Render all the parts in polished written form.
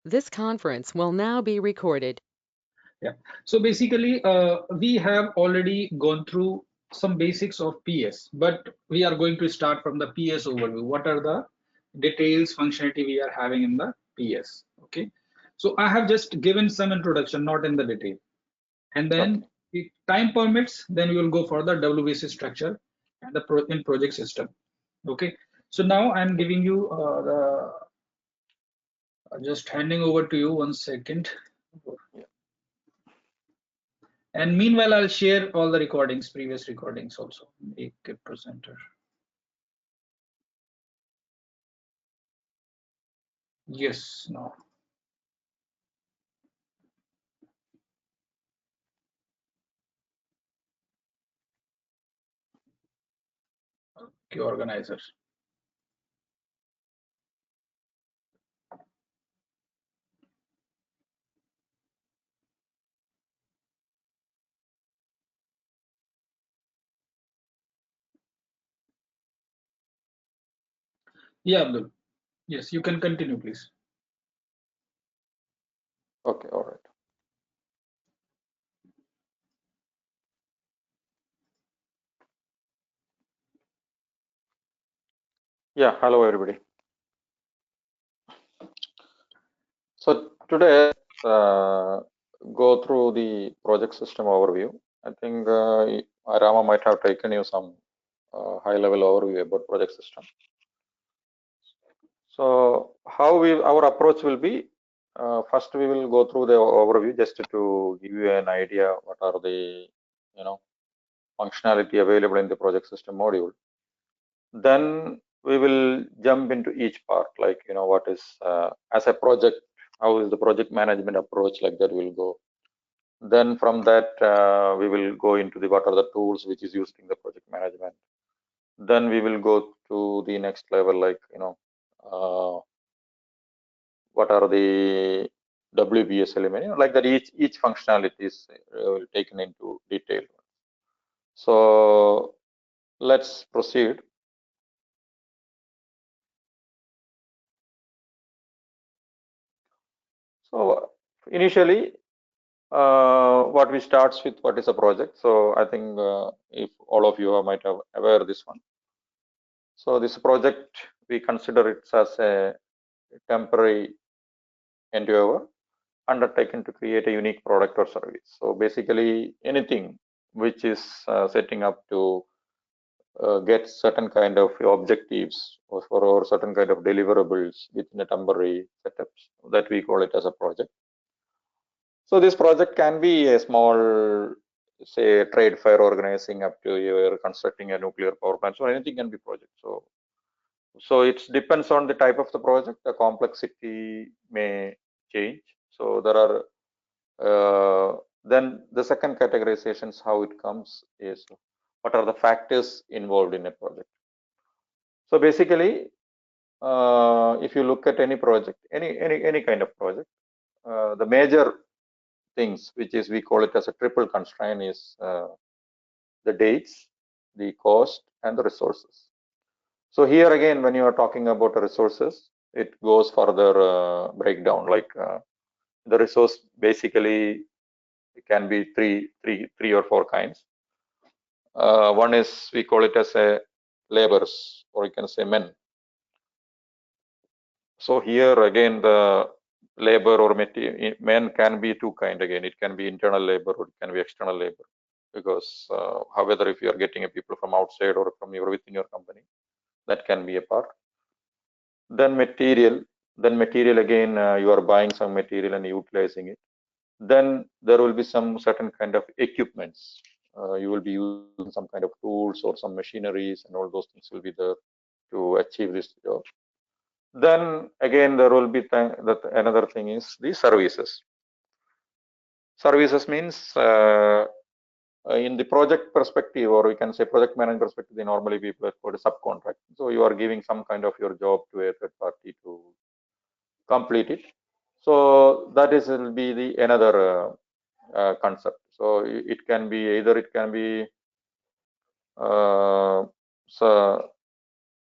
This conference will now be recorded. Yeah. So basically, we have already gone through some basics of PS, but we are going to start from the PS overview. What are the details, functionality we are having in the PS? Okay. So I have just given some introduction, not in the detail. And Okay. then if time permits, then we will go for the WBC structure and the in project system. Okay. So now I'm giving you just handing over to you 1 second. Yeah. And meanwhile, I'll share all the recordings, previous recordings also. Make a presenter. Yes, no. Okay, organizer. Yeah, Abdul. Yes, you can continue, please. Okay. All right. Yeah. Hello, everybody. So today, go through the project system overview. I think Rama might have taken you some high-level overview about project system. So how our approach will be, first we will go through the overview just to give you an idea what are the functionality available in the project system module. Then we will jump into each part, like what is as a project, how is the project management approach, like that will go. Then from that we will go into the what are the tools which is used in the project management. Then we will go to the next level, like what are the WBS element, like that each functionality is taken into detail. So let's proceed. So initially, what we starts with what is a project. So I think if all of you might have aware of this one. So this project, we consider it as a temporary endeavor undertaken to create a unique product or service. So basically anything which is setting up to get certain kind of objectives or certain kind of deliverables within a temporary setups, that we call it as a project. So this project can be a small, say, a trade fair organizing up to you're constructing a nuclear power plant. So anything can be project. So it depends on the type of the project. The complexity may change. So there are then the second categorizations how it comes is what are the factors involved in a project. So basically, if you look at any project, any kind of project, the major things which is we call it as a triple constraint is the dates, the cost, and the resources. So here again, when you are talking about the resources, it goes further breakdown. Like the resource basically it can be three or four kinds. One is we call it as a laborers, or you can say men. So here again, the labor or material men can be two kind. Again, it can be internal labor or it can be external labor, because however, if you are getting a people from outside or from your within your company, that can be a part. Then material again, you are buying some material and utilizing it. Then there will be some certain kind of equipments. You will be using some kind of tools or some machineries, and all those things will be there to achieve this job. Then again, there will be that another thing is the services. Services means in the project perspective, or we can say project management perspective, they normally people are called a subcontract. So you are giving some kind of your job to a third party to complete it. So that is will be the another concept. So it can be either it can be so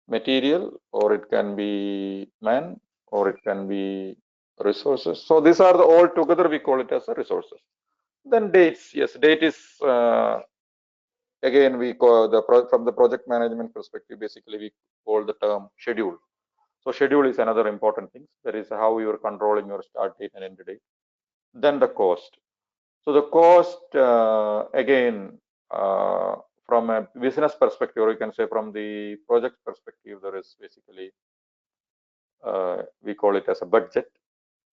material, or it can be man, or it can be resources. So these are the all together, we call it as a resources. Then dates, yes, date is again we call from the project management perspective, basically we call the term schedule. So schedule is another important thing. That is how you are controlling your start date and end date. Then the cost. So the cost again from a business perspective, or you can say from the project perspective, there is basically we call it as a budget.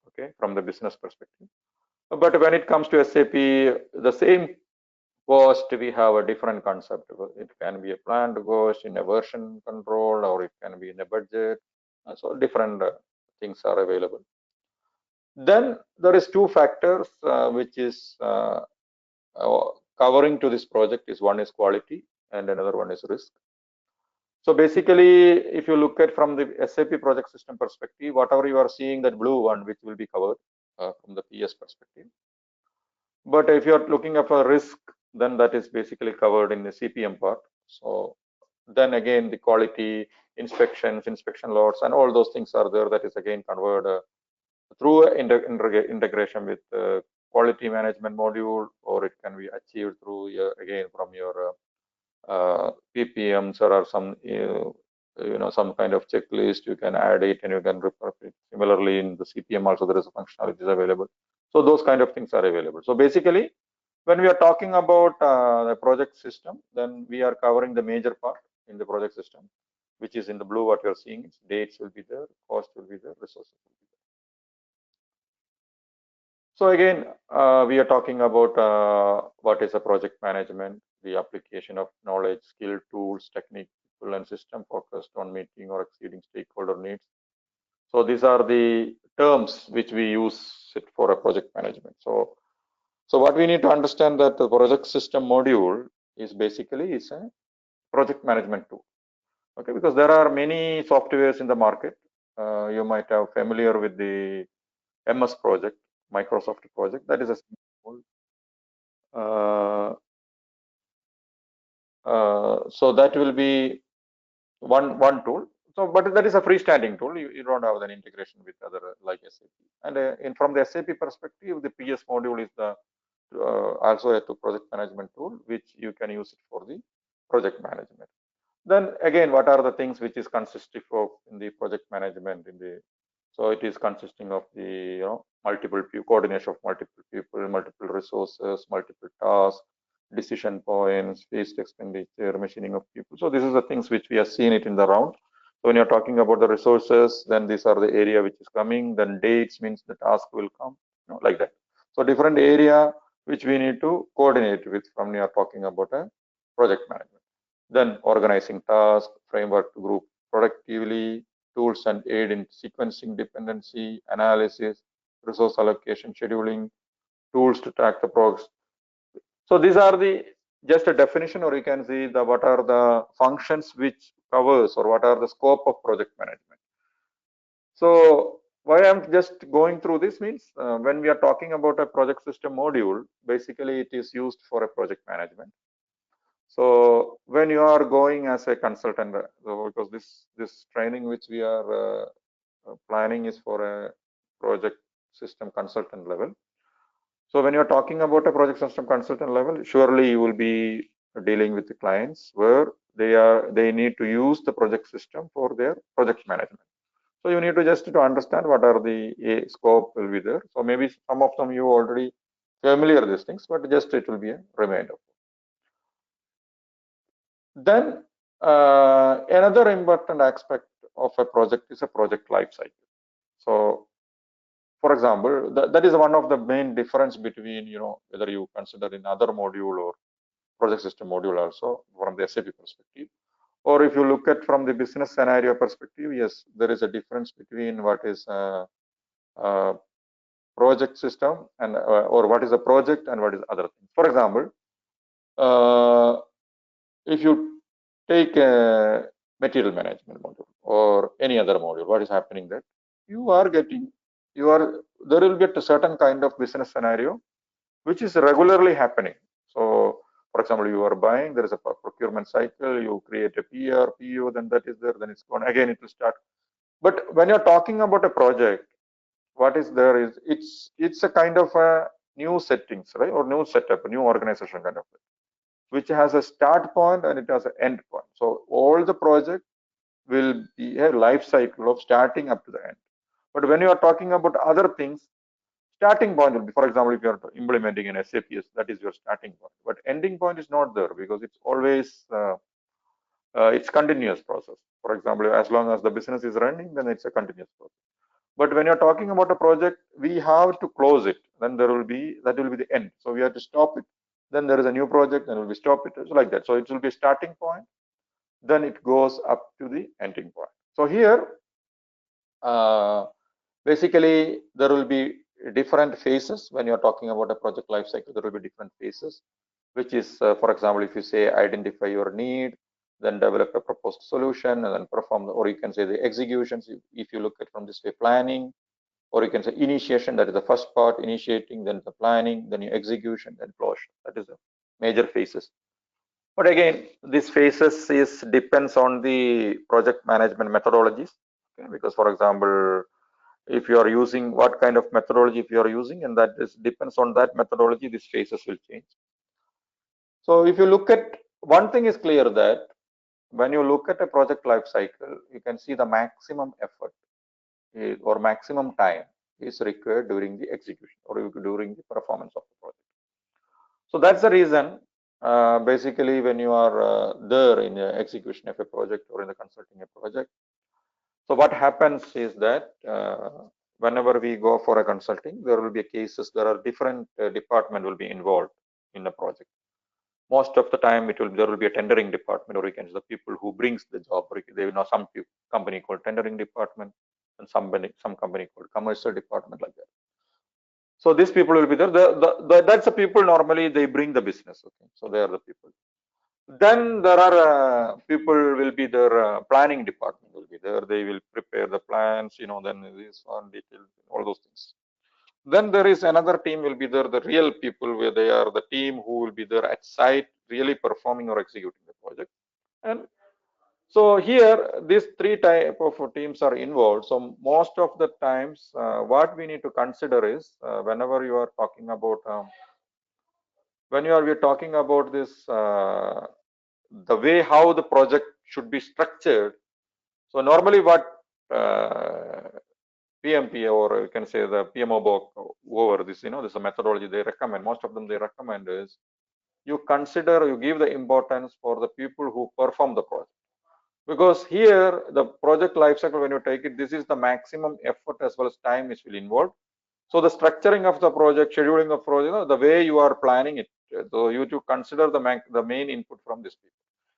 Okay, from the business perspective. But when it comes to SAP, the same cost, we have a different concept. It can be a planned cost in a version control, or it can be in a budget. So different things are available. Then there is two factors which is covering to this project is one is quality and another one is risk. So basically, if you look at from the SAP project system perspective, whatever you are seeing, that blue one, which will be covered from the PS perspective. But if you are looking at a risk, then that is basically covered in the CPM part. So then again, the quality inspections, inspection lots, and all those things are there. That is again covered through integration with quality management module, or it can be achieved through again from your PPMs or some some kind of checklist. You can add it and you can refer it. Similarly, in the CPM also there is a functionality is available. So those kind of things are available. So basically, when we are talking about the project system, then we are covering the major part in the project system, which is in the blue. What you are seeing is dates will be there, cost will be there, resources will be there. So again, we are talking about what is a project management, the application of knowledge, skill, tools, technique, people, and system focused on meeting or exceeding stakeholder needs. So these are the terms which we use it for a project management. So what we need to understand that the project system module is basically is a project management tool. Okay, because there are many softwares in the market. You might have familiar with the MS project, Microsoft project. That is a so that will be one tool. So, but that is a freestanding tool. You don't have an integration with other like SAP. And from the SAP perspective, the PS module is the also a project management tool, which you can use it for the project management. Then again, what are the things which is consisting of in the project management in the so it is consisting of the multiple coordination of multiple people, multiple resources, multiple tasks, decision points, waste expenditure, machining of people. So this is the things which we have seen it in the round. So when you're talking about the resources, then these are the area which is coming. Then dates means the task will come, like that. So different area which we need to coordinate with from you are talking about a project management. Then organizing tasks, framework to group productively, tools and aid in sequencing dependency, analysis, resource allocation, scheduling, tools to track the progress. So these are the just a definition, or you can see the what are the functions which covers or what are the scope of project management. So why I'm just going through this means when we are talking about a project system module, basically it is used for a project management. So when you are going as a consultant, because this training which we are planning is for a project system consultant level. So when you're talking about a project system consultant level, surely you will be dealing with the clients where they need to use the project system for their project management. So you need to just to understand what are the scope will be there. So maybe some of them you already familiar with these things, but just it will be a reminder. Then another important aspect of a project is a project life cycle. So for example, that is one of the main difference between whether you consider in other module or project system module also from the SAP perspective, or if you look at from the business scenario perspective, yes, there is a difference between what is a project system and or what is a project and what is other things. For example, if you take a material management module or any other module, what is happening there? There will be a certain kind of business scenario which is regularly happening. So for example, you are buying, there is a procurement cycle, you create a PR, PO, then that is there, then it's gone again, it will start. But when you're talking about a project, what is there is it's a kind of a new settings, right, or new setup, a new organization kind of thing, which has a start point and it has an end point. So all the project will be a life cycle of starting up to the end. But when you are talking about other things, starting point will be, for example, if you are implementing an SAPS, that is your starting point. But ending point is not there because it's always it's continuous process. For example, as long as the business is running, then it's a continuous process. But when you're talking about a project, we have to close it. Then there will be that will be the end. So we have to stop it. Then there is a new project. Then we stop it. It's like that. So it will be starting point. Then it goes up to the ending point. So here, basically, there will be different phases when you're talking about a project life cycle. There will be different phases, which is, for example, if you say identify your need, then develop a proposed solution, and then perform, or you can say the executions. If you look at from this way, planning, or you can say initiation. That is the first part, initiating, then the planning, then your execution, then closure. That is the major phases. But again, these phases is depends on the project management methodologies. Okay? Because, for example, if you are using what kind of methodology if you are using, and that is depends on that methodology, these phases will change. So if you look at, one thing is clear that when you look at a project life cycle, you can see the maximum effort or maximum time is required during the execution or during the performance of the project. So that's the reason, basically, when you are there in the execution of a project or in the consulting a project. So what happens is that whenever we go for a consulting, there will be cases, there are different department will be involved in the project. Most of the time, there will be a tendering department, or you can the people who brings the job. Or they know some company called tendering department, and some company called commercial department, like that. So these people will be there. That's the people normally they bring the business. Okay, so they are the people. Then there are people will be their planning department will be there. They will prepare the plans, then this one detail, all those things. Then there is another team will be there, the real people where they are the team who will be there at site, really performing or executing the project. And so here, these three type of teams are involved. So most of the times, what we need to consider is whenever you are talking about we're talking about this, the way how the project should be structured. So normally, what PMP, or you can say the PMO book over this, this is a methodology they recommend. Most of them they recommend is you give the importance for the people who perform the project. Because here, the project lifecycle, when you take it, this is the maximum effort as well as time which will involve. So the structuring of the project, scheduling of project, the way you are planning it, so you to consider the main input from this people.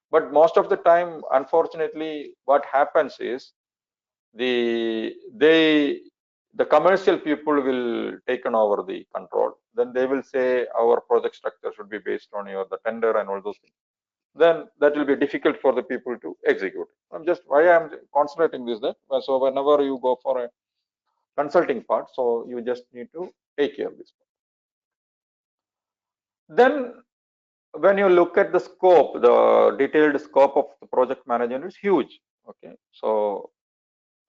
But most of the time, unfortunately, what happens is the commercial people will taken over the control. Then they will say our project structure should be based on the tender and all those things. Then that will be difficult for the people to execute. Why I'm concentrating this that. So whenever you go for a consulting part, so you just need to take care of this. Then when you look at the scope, the detailed scope of the project management is huge. Okay, so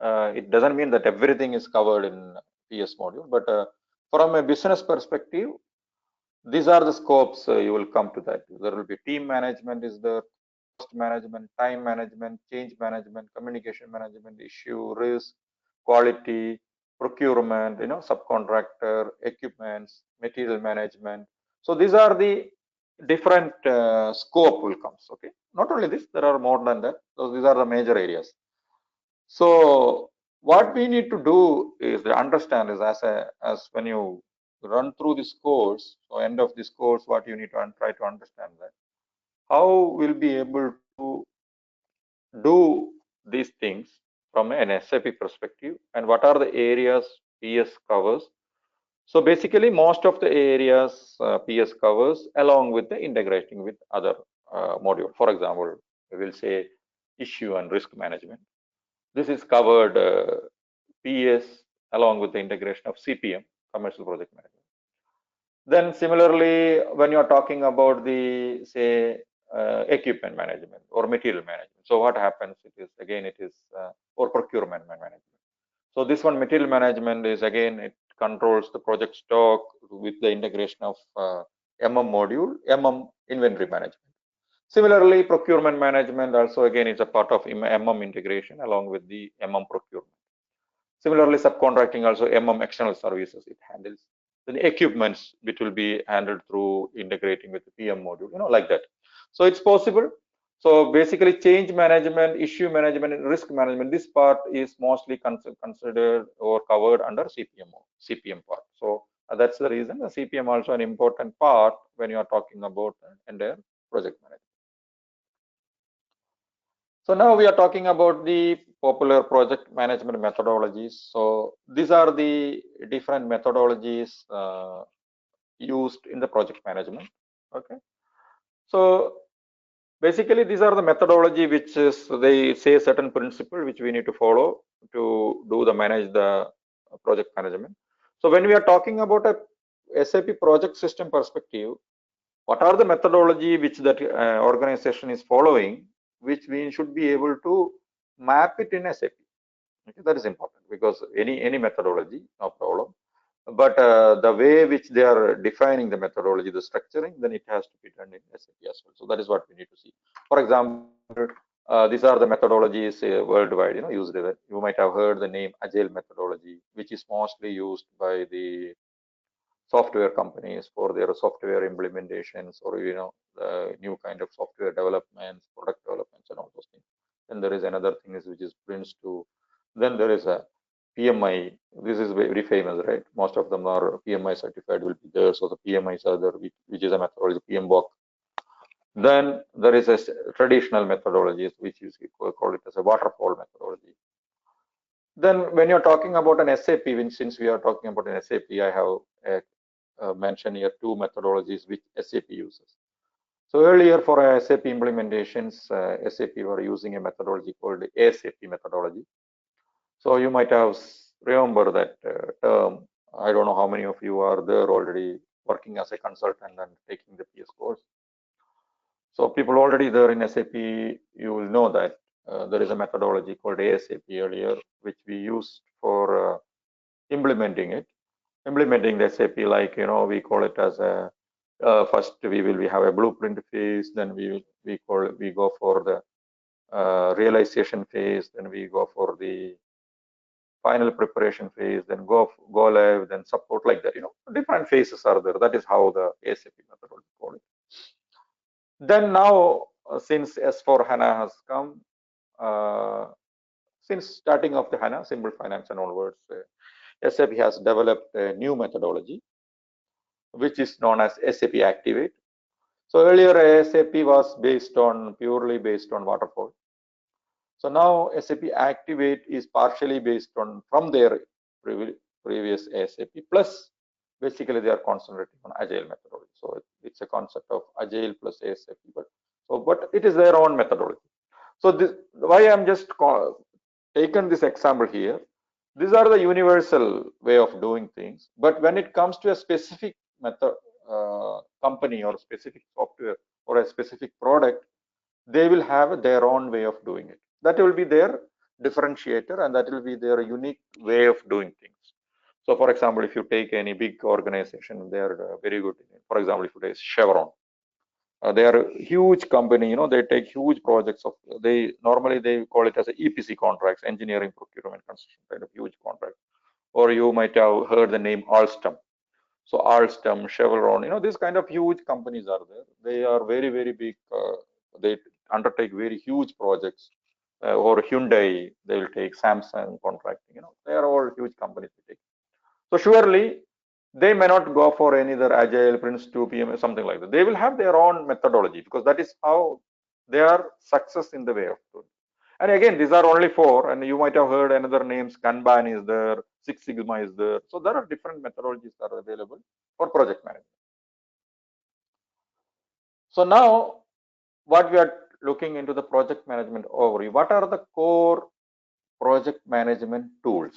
it doesn't mean that everything is covered in PS module, but from a business perspective, these are the scopes you will come to that. There will be team management is there, cost management, time management, change management, communication management, issue, risk, quality, procurement, subcontractor, equipments, material management. So these are the different scope will comes. Okay, not only this, there are more than that. So these are the major areas. So what we need to do is to understand is as when you run through this course, so end of this course, what you need to try to understand that how we'll be able to do these things from an SAP perspective, and what are the areas PS covers. So basically, most of the areas PS covers along with the integrating with other module. For example, we will say issue and risk management. This is covered PS along with the integration of CPM, commercial project management. Then similarly, when you are talking about the say equipment management or material management, so what happens? It is or procurement management. So this one, material management, is again, it controls the project stock with the integration of MM module, MM inventory management. Similarly, procurement management also again is a part of MM integration along with the MM procurement. Similarly, subcontracting also MM external services it handles. Then equipments which will be handled through integrating with the PM module, like that. So it's possible. So basically, change management, issue management, and risk management, this part is mostly considered or covered under CPM part. So that's the reason the CPM also an important part when you are talking about entire project management. So now we are talking about the popular project management methodologies. So these are the different methodologies used in the project management. Okay. So basically, these are the methodology which is, they say certain principle which we need to follow to do the manage the project management. So when we are talking about a SAP project system perspective, what are the methodology which that organization is following, which we should be able to map it in SAP. Okay, that is important because any methodology, no problem. But the way which they are defining the methodology, the structuring, then it has to be done in SAP as well. So that is what we need to see. For example, these are the methodologies worldwide, used. You might have heard the name Agile methodology, which is mostly used by the software companies for their software implementations or the new kind of software developments, product developments, and all those things. Then there is another thing which is Prince2. Then there is a PMI. This is very famous, right? Most of them are PMI certified will be there. So the PMIs are there, which is a methodology, PMBOK. Then there is a traditional methodologies, which is call it as a waterfall methodology. Then when you're talking about an SAP, since we are talking about an SAP, I have mention here two methodologies which SAP uses. So earlier for SAP implementations, SAP were using a methodology called ASAP methodology. So you might have remember that term. I don't know how many of you are there already working as a consultant and taking the PS course. So people already there in SAP, you will know that there is a methodology called ASAP earlier, which we used for implementing it. Implementing the SAP, like we call it as a first we have a blueprint phase, then we go for the realization phase, then we go for the final preparation phase, then go live, then support, like that. Different phases are there. That is how the SAP methodology call it. Then now, since S4 HANA has come, since starting of the HANA, Simple Finance and onwards, SAP has developed a new methodology, which is known as SAP Activate. So earlier SAP was purely based on waterfall. So now SAP Activate is partially based on from their previous SAP, plus basically they are concentrating on Agile methodology. So it's a concept of Agile plus SAP, but it is their own methodology. So this, why I'm just taken this example here. These are the universal way of doing things, but when it comes to a specific method, company or specific software or a specific product, they will have their own way of doing it. That will be their differentiator, and that will be their unique way of doing things. So, for example, if you take any big organization, they are very good in it. For example, if you take Chevron, they are a huge company. They take huge projects of. Normally they call it as a EPC contracts, engineering, procurement, construction, kind of huge contract. Or you might have heard the name Alstom. So Alstom, Chevron, these kind of huge companies are there. They are very, very big. They undertake very huge projects. Or Hyundai, they will take Samsung contracting. They are all huge companies to take. So surely they may not go for any other Agile, Prince2, PM, something like that. They will have their own methodology because that is how they are success in the way of doing. And again, these are only four, and you might have heard another names. Kanban is there, Six Sigma is there. So there are different methodologies that are available for project management. So now, what we are looking into the project management overview. What are the core project management tools?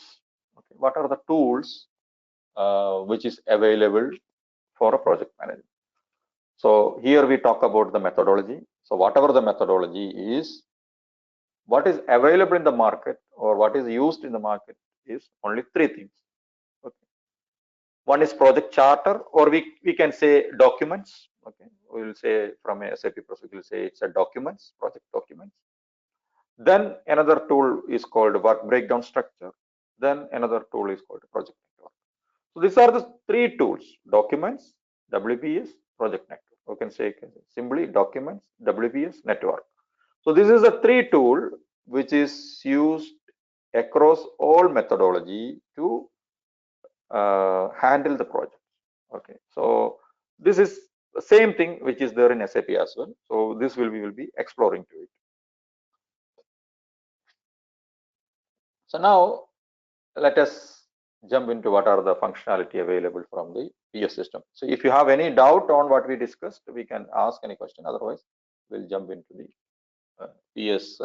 Okay. What are the tools which is available for a project management? So here we talk about the methodology. So whatever the methodology is, what is available in the market or what is used in the market is only three things. Okay. One is project charter, or we can say documents. Okay, we will say from a SAP perspective, we'll say it's a documents, project documents. Then another tool is called work breakdown structure. Then another tool is called project network. So these are the three tools: documents, WBS, project network. You can say simply documents, WBS, network. So this is a three tool which is used across all methodology to handle the project. Okay, so this is the same thing which is there in SAP as well. So this we will be exploring to it. So now let us jump into what are the functionality available from the PS system. So if you have any doubt on what we discussed, we can ask any question. Otherwise, we'll jump into the PS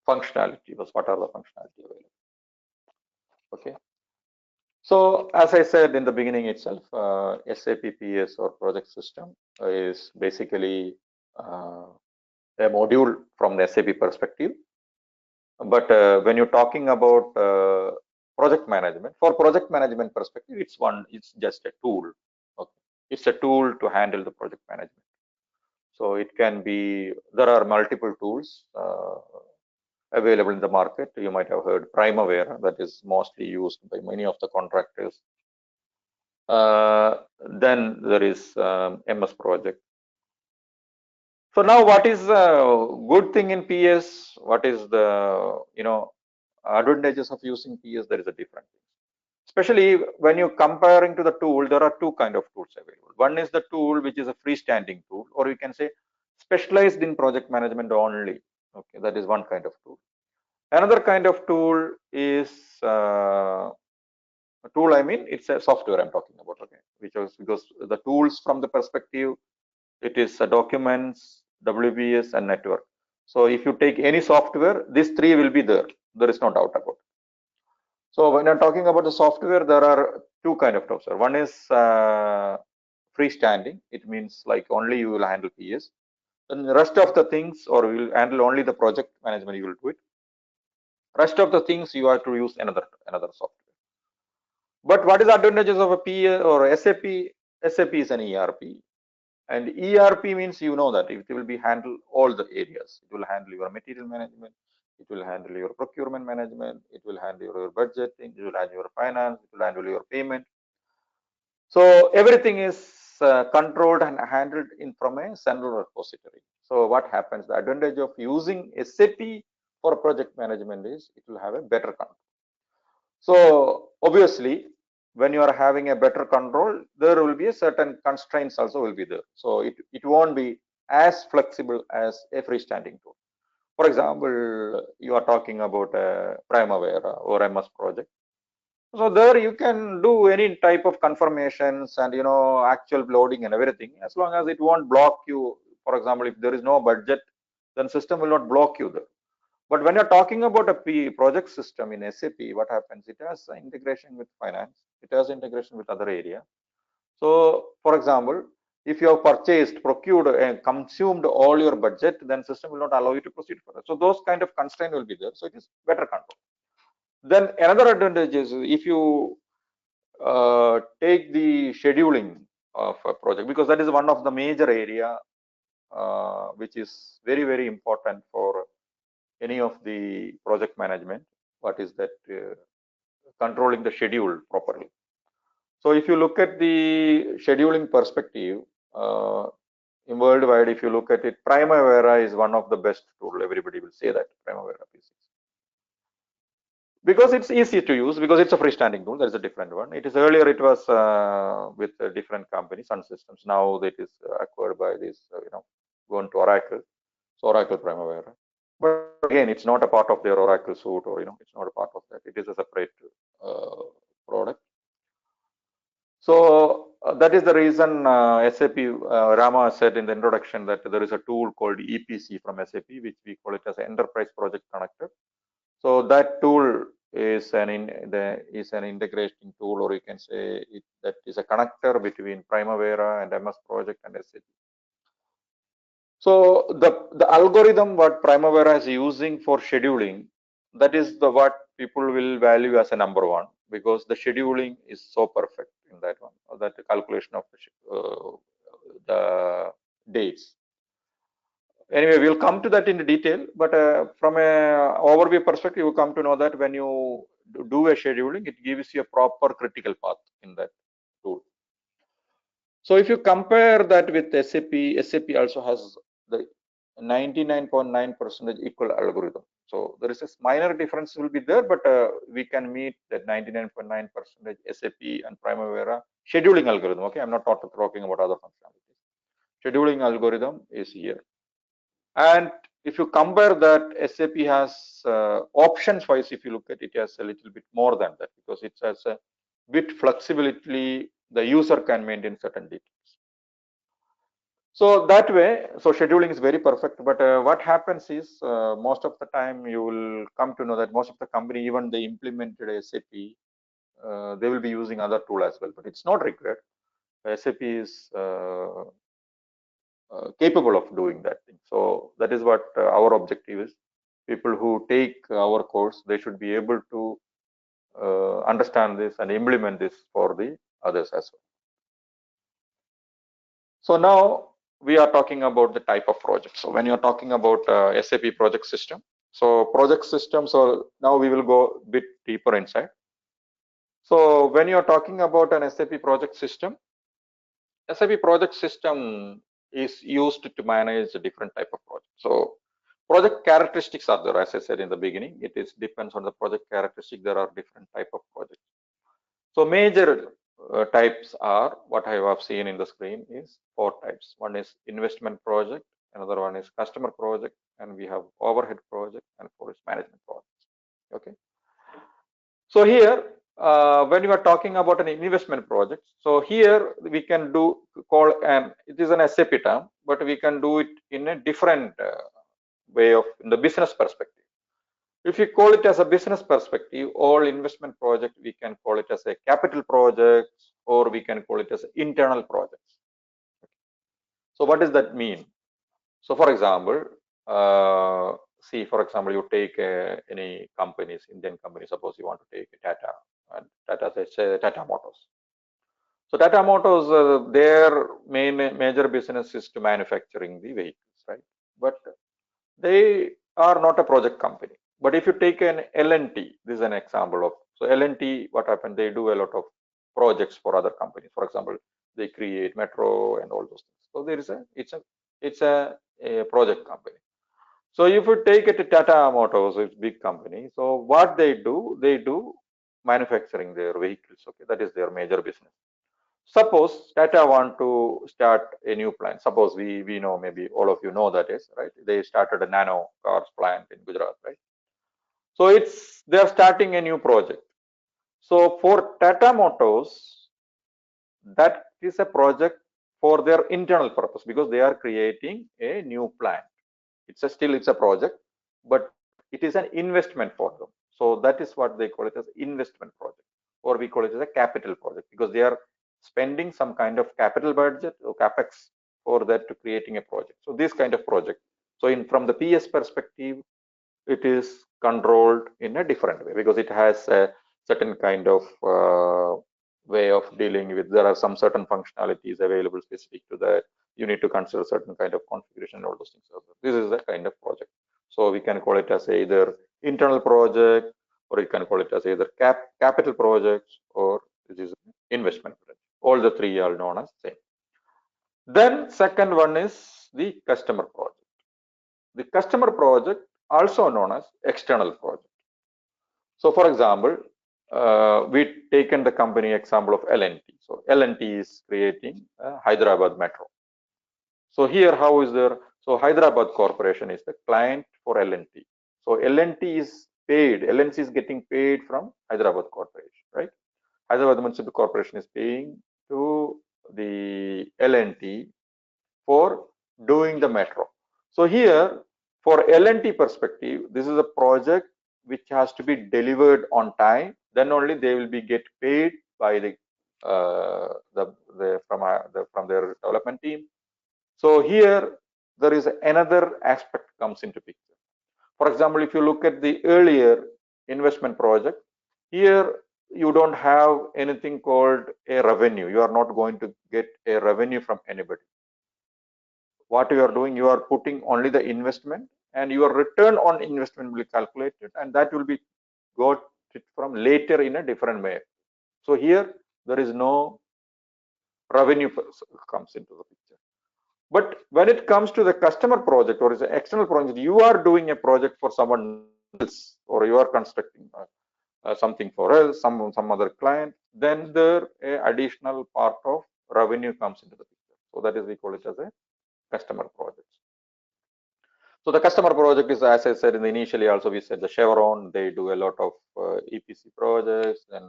functionality. What are the functionality available? Okay. So as I said in the beginning itself, SAP PS or project system is basically a module from the SAP perspective. But when you're talking about project management, for project management perspective, it's just a tool. Okay. It's a tool to handle the project management. So it can be, there are multiple tools available in the market. You might have heard Primavera, that is mostly used by many of the contractors. Then there is MS Project. So now, what is the good thing in PS? What is the advantages of using PS? There is a different thing. Especially when you're comparing to the tool, there are two kind of tools available. One is the tool which is a freestanding tool, or you can say specialized in project management only. Okay, that is one kind of tool. Another kind of tool is a tool. I mean, it's a software I'm talking about. Okay, because the tools from the perspective, it is documents, WBS, and network. So if you take any software, these three will be there. There is no doubt about it. So when I'm talking about the software, there are two kind of software. One is freestanding. It means like only you will handle PS. And the rest of the things, or you will handle only the project management, you will do it. Rest of the things you have to use another software. But what is the advantages of a PS or SAP? SAP is an ERP. And ERP means you know that it will be handle all the areas. It will handle your material management. It will handle your procurement management. It will handle your budgeting. It will handle your finance. It will handle your payment. So everything is controlled and handled from a central repository. So what happens? The advantage of using SAP for project management is it will have a better control. So obviously, when you are having a better control, there will be a certain constraints also will be there. So it won't be as flexible as a freestanding tool. For example, you are talking about a Primavera or MS Project. So there you can do any type of confirmations and actual loading and everything, as long as it won't block you. For example, if there is no budget, then system will not block you there. But when you're talking about a project system in SAP, what happens? It has integration with finance. It has integration with other area. So, for example, if you have purchased, procured, and consumed all your budget, then system will not allow you to proceed further. So those kind of constraint will be there. So it is better control. Then another advantage is if you take the scheduling of a project, because that is one of the major area which is very, very important for any of the project management. What is that? Controlling the schedule properly. So if you look at the scheduling perspective, in worldwide, if you look at it, Primavera is one of the best tool. Everybody will say that Primavera P6. Because it's easy to use, because it's a freestanding tool. There is a different one. It is earlier it was with a different company, Sun Systems. Now that is acquired by this, gone to Oracle. So Oracle Primavera. But again, it's not a part of their Oracle suite, or it's not a part of that. It is a separate product. So that is the reason SAP Rama said in the introduction that there is a tool called EPC from SAP, which we call it as an Enterprise Project Connector. So that tool is an integrating tool, or you can say that is a connector between Primavera and MS Project and SAP. So the algorithm what Primavera is using for scheduling that is the what people will value as a number one, because the scheduling is so perfect in that one, or that calculation of the dates. Anyway, we'll come to that in detail, but from a overview perspective, you come to know that when you do a scheduling, it gives you a proper critical path in that tool. So if you compare that with SAP, SAP also has the 99.9% equal algorithm. So there is a minor difference will be there, but we can meet that 99.9% SAP and Primavera scheduling algorithm. Okay, I'm not talking about other functionalities. Scheduling algorithm is here. And if you compare that, SAP has options wise, if you look at it, has a little bit more than that, because it has a bit flexibility, the user can maintain certain details. So that way, so scheduling is very perfect. But what happens is most of the time you will come to know that most of the company, even they implemented SAP, they will be using other tool as well, but it's not required. SAP is capable of doing that thing. So that is what our objective is. People who take our course, they should be able to understand this and implement this for the others as well. So now we are talking about the type of project. So when you're talking about SAP project system, so project system, so now we will go a bit deeper inside. So when you're talking about an SAP project system is used to manage a different type of project. So project characteristics are there, as I said in the beginning. It is depends on the project characteristic. There are different type of projects. So major types are what I have seen in the screen is 4 types. One is investment project, another one is customer project, and we have overhead project, and 4 is management projects. Okay. So here, when you are talking about an investment project, so here we can call an, it is an SAP term, but we can do it in a different way of in the business perspective. If you call it as a business perspective, all investment project, we can call it as a capital project, or we can call it as internal projects. So what does that mean? So for example, see, for example, you take any companies, Indian companies, suppose you want to take Tata, and Tata, let's say Tata Motors. So Tata Motors, their major business is to manufacturing the vehicles, right? But they are not a project company. But if you take an L&T, this is an example of, so L&T, what happened, they do a lot of projects for other companies. For example, they create metro and all those things. So there is it's a project company. So if you take it to Tata Motors, it's a big company. So what they do manufacturing their vehicles. Okay, that is their major business. Suppose Tata want to start a new plant. Suppose we know, maybe all of you know that is, right? They started a nano cars plant in Gujarat, right? So they're starting a new project. So for Tata Motors, that is a project for their internal purpose, because they are creating a new plant. It's a project, but it is an investment for them. So that is what they call it as investment project, or we call it as a capital project, because they are spending some kind of capital budget or capex for that to creating a project. So this kind of project. So from the PS perspective, it is controlled in a different way, because it has a certain kind of way of dealing with. There are some certain functionalities available specific to that. You need to consider certain kind of configuration and all those things. This is a kind of project. So we can call it as either internal project, or you can call it as either capital projects, or this is investment project. All the three are known as same. Then second one is the customer project. The customer project, also known as external project. So for example, we taken the company example of L&T. So L&T is creating a Hyderabad metro. So here, how is there? So Hyderabad Corporation is the client for L&T. So L&T is paid. L&T is getting paid from Hyderabad Corporation, right? Hyderabad Municipal Corporation is paying to the L&T for doing the metro. So here, for L&T perspective, this is a project which has to be delivered on time. Then only they will be get paid by from their development team. So here there is another aspect comes into picture. For example, if you look at the earlier investment project, here you don't have anything called a revenue. You are not going to get a revenue from anybody. What you are doing, you are putting only the investment, and your return on investment will be calculated, and that will be got it from later in a different way. So here there is no revenue comes into the picture. But when it comes to the customer project or is an external project, you are doing a project for someone else, or you are constructing something for us, some other client, then there additional part of revenue comes into the picture. So that is, we call it as a customer project. So the customer project is, as I said in the initially also, we said the Chevron, they do a lot of EPC projects, and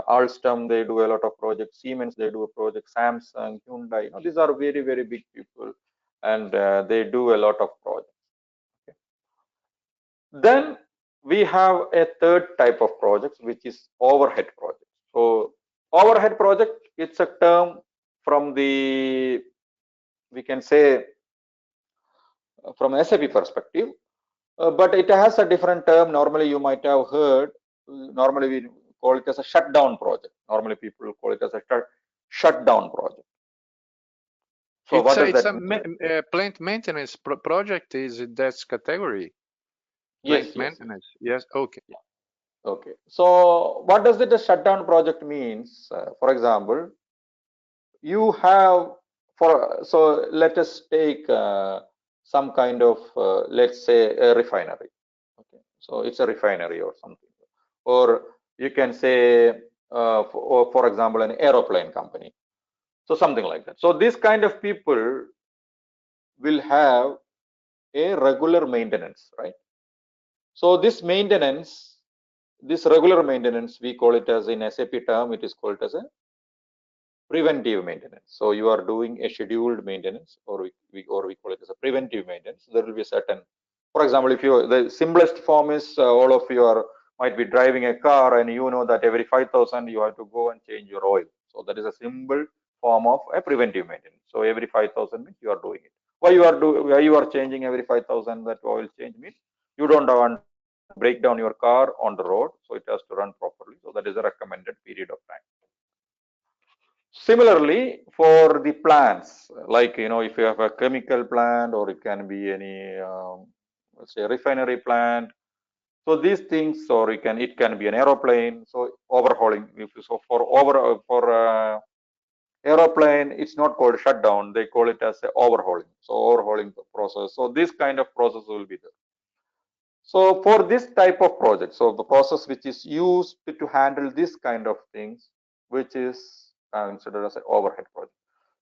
Alstom, they do a lot of projects, Siemens, they do a project, Samsung, Hyundai, you know, these are very, very big people, and they do a lot of projects. Okay. Then we have a third type of projects, which is overhead project. So overhead project, it's a term from the, we can say, from SAP perspective, but it has a different term. Normally you might have heard, normally we call it as a shutdown project. Normally people call it as a shutdown project. So what does that mean? Plant maintenance project is in that category? Yes, Plant maintenance. Yes. Okay. Yeah. Okay. So what does it a shutdown project means? For example, you have so let us take some kind of let's say a refinery. Okay, so it's a refinery or something, or you can say for example an aeroplane company, so something like that. So this kind of people will have a regular maintenance, right? So this maintenance, this regular maintenance, we call it as, in SAP term, it is called as a preventive maintenance. So you are doing a scheduled maintenance, or we call it as a preventive maintenance. There will be a certain, for example, if you, the simplest form is all of you are might be driving a car, and you know that every 5,000 you have to go and change your oil. So that is a simple form of a preventive maintenance. So every 5,000 means you are doing it. Why you are changing every 5,000 that oil change means you don't want to break down your car on the road, so it has to run properly. So that is a recommended period of time. Similarly, for the plants, like, you know, if you have a chemical plant, or it can be any, let's say, refinery plant. So these things, or it can be an aeroplane. So overhauling. So for aeroplane, it's not called shutdown. They call it as a overhauling. So overhauling process. So this kind of process will be there. So for this type of project, so the process which is used to handle this kind of things, which is considered as an overhead project.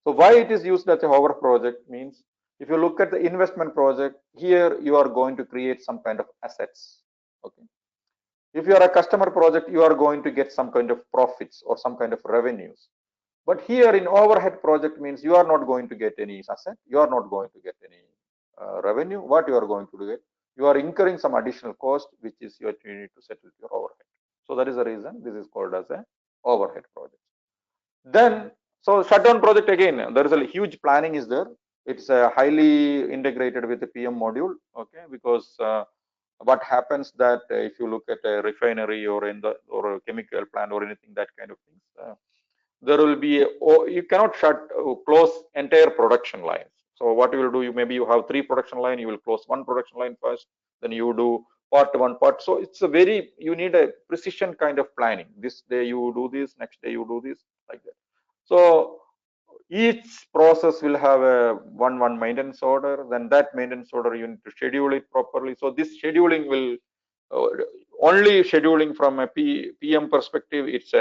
So why it is used as an overhead project means, if you look at the investment project, here you are going to create some kind of assets. Okay. If you are a customer project, you are going to get some kind of profits or some kind of revenues. But here in overhead project means you are not going to get any asset, you are not going to get any revenue. What you are going to get, you are incurring some additional cost, which is you need to settle your overhead. So that is the reason this is called as a overhead project. Then, so shutdown project, again, there is a huge planning is there. It's highly integrated with the PM module. Okay, because what happens that if you look at a refinery or or a chemical plant or anything, that kind of things, there will be you cannot close entire production lines. So what you will do, maybe you have 3 production line, you will close 1 production line first, then you do part 1 part. So it's a very, you need a precision kind of planning. This day you do this, next day you do this, like that. So each process will have a one maintenance order. Then that maintenance order you need to schedule it properly. So this scheduling will only scheduling from a PM perspective, it's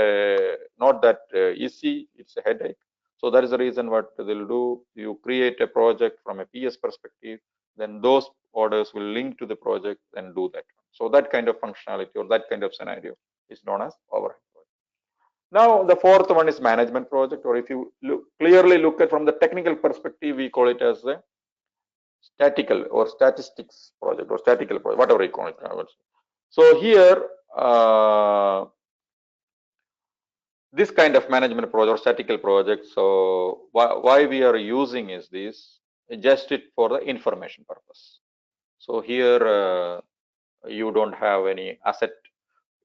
not that easy, it's a headache. So that is the reason what they'll do, you create a project from a PS perspective, then those orders will link to the project and do that. So that kind of functionality or that kind of scenario is known as overhead project. Now the fourth one is management project, or if you clearly look at from the technical perspective, we call it as a statical or statistics project or statical project, whatever you call it. So here, this kind of management project or statical project, so why we are using is this, just it for the information purpose. So here you don't have any asset.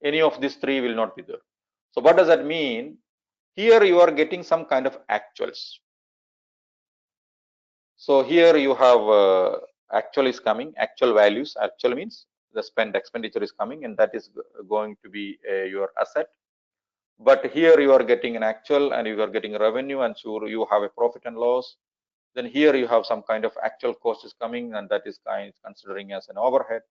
Any of these three will not be there. So what does that mean? Here you are getting some kind of actuals. So here you have actual is coming, actual values. Actual means the expenditure is coming, and that is going to be your asset. But here you are getting an actual, and you are getting revenue, and so you have a profit and loss. Then here you have some kind of actual cost is coming, and that is considering as an overhead.